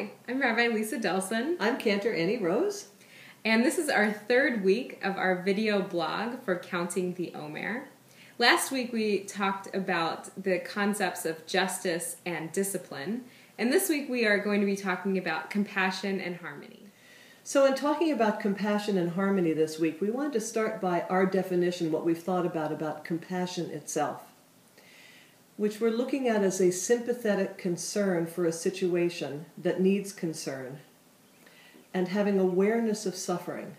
Hi, I'm Rabbi Lisa Delson. I'm Cantor Annie Rose. And this is our third week of our video blog for Counting the Omer. Last week we talked about the concepts of justice and discipline. And this week we are going to be talking about compassion and harmony. So in talking about compassion and harmony this week, we wanted to start by our definition, what we've thought about compassion itself, which we're looking at as a sympathetic concern for a situation that needs concern, and having awareness of suffering.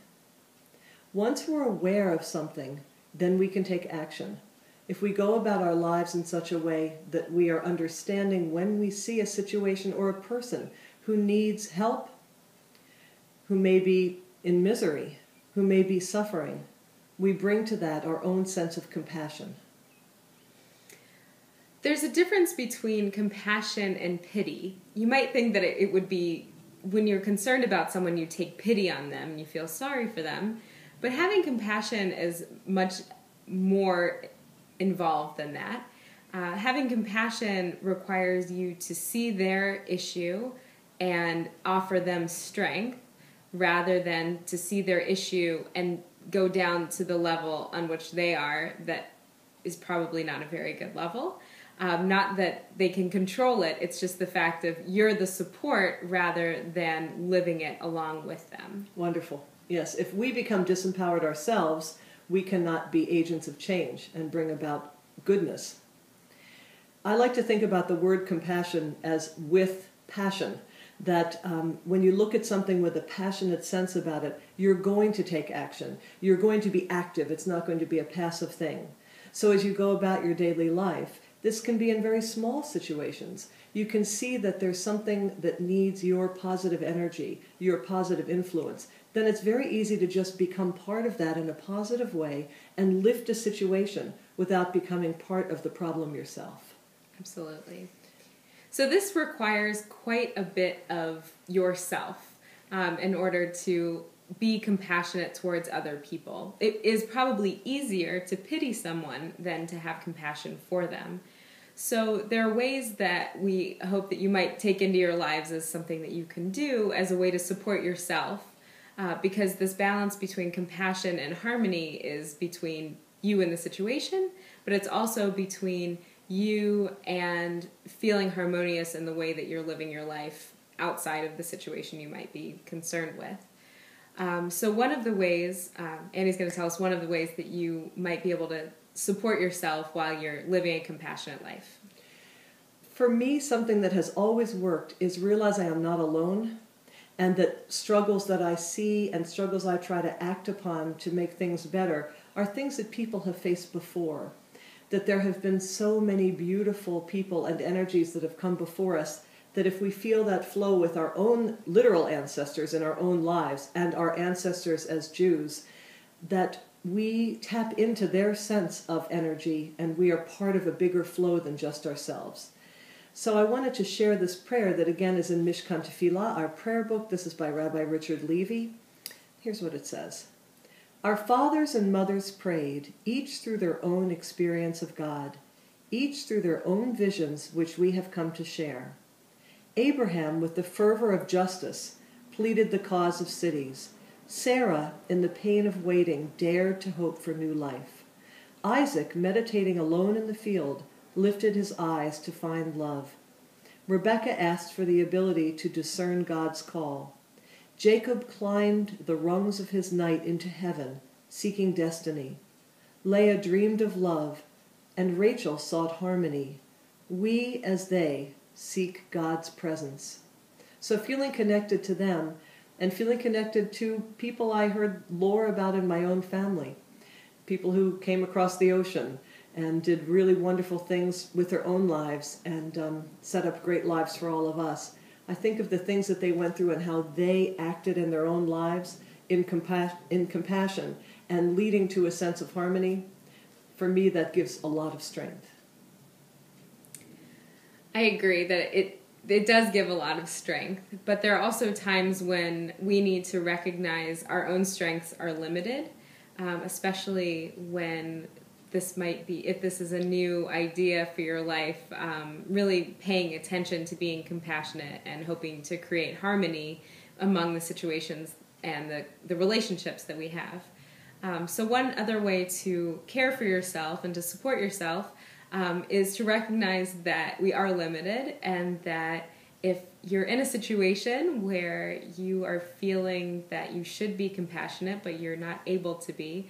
Once we're aware of something, then we can take action. If we go about our lives in such a way that we are understanding when we see a situation or a person who needs help, who may be in misery, who may be suffering, we bring to that our own sense of compassion. There's a difference between compassion and pity. You might think that it would be when you're concerned about someone, you take pity on them and you feel sorry for them. But having compassion is much more involved than that. Having compassion requires you to see their issue and offer them strength rather than to see their issue and go down to the level on which they are that is probably not a very good level. Not that they can control it, it's just the fact of you're the support rather than living it along with them. Wonderful. Yes, if we become disempowered ourselves, we cannot be agents of change and bring about goodness. I like to think about the word compassion as with passion, that when you look at something with a passionate sense about it, you're going to take action. You're going to be active. It's not going to be a passive thing. So as you go about your daily life, this can be in very small situations. You can see that there's something that needs your positive energy, your positive influence. Then it's very easy to just become part of that in a positive way and lift a situation without becoming part of the problem yourself. Absolutely. So this requires quite a bit of yourself in order to be compassionate towards other people. It is probably easier to pity someone than to have compassion for them. So there are ways that we hope that you might take into your lives as something that you can do as a way to support yourself, because this balance between compassion and harmony is between you and the situation, but it's also between you and feeling harmonious in the way that you're living your life outside of the situation you might be concerned with. So one of the ways, Annie's going to tell us one of the ways that you might be able to support yourself while you're living a compassionate life. For me, something that has always worked is realize I am not alone, and that struggles that I see and struggles I try to act upon to make things better are things that people have faced before. That there have been so many beautiful people and energies that have come before us that if we feel that flow with our own literal ancestors in our own lives and our ancestors as Jews, that we tap into their sense of energy and we are part of a bigger flow than just ourselves. So I wanted to share this prayer that again is in Mishkan Tefillah, our prayer book. This is by Rabbi Richard Levy. Here's what it says. Our fathers and mothers prayed, each through their own experience of God, each through their own visions which we have come to share. Abraham, with the fervor of justice, pleaded the cause of cities. Sarah, in the pain of waiting, dared to hope for new life. Isaac, meditating alone in the field, lifted his eyes to find love. Rebekah asked for the ability to discern God's call. Jacob climbed the rungs of his night into heaven, seeking destiny. Leah dreamed of love, and Rachel sought harmony. We, as they, seek God's presence. So feeling connected to them, and feeling connected to people I heard lore about in my own family, people who came across the ocean and did really wonderful things with their own lives and set up great lives for all of us. I think of the things that they went through and how they acted in their own lives in compassion and leading to a sense of harmony. For me, that gives a lot of strength. I agree that it does give a lot of strength, but there are also times when we need to recognize our own strengths are limited, especially when this might be, if this is a new idea for your life, really paying attention to being compassionate and hoping to create harmony among the situations and the relationships that we have. So one other way to care for yourself and to support yourself is to recognize that we are limited, and that if you're in a situation where you are feeling that you should be compassionate but you're not able to be,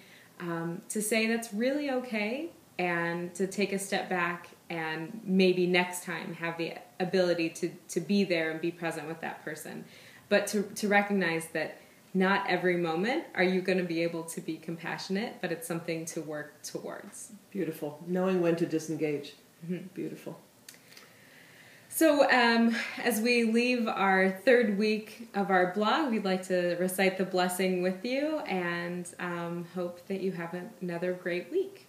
to say that's really okay, and to take a step back and maybe next time have the ability to be there and be present with that person. But to recognize that not every moment are you going to be able to be compassionate, but it's something to work towards. Beautiful. Knowing when to disengage. Mm-hmm. Beautiful. So as we leave our third week of our blog, we'd like to recite the blessing with you, and hope that you have another great week.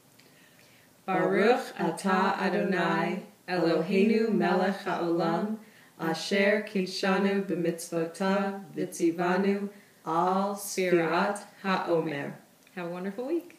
Baruch atah Adonai Eloheinu melech haolam asher kidshanu b'mitzvotav v'tzivanu al sfirat ha'omer. Have a wonderful week.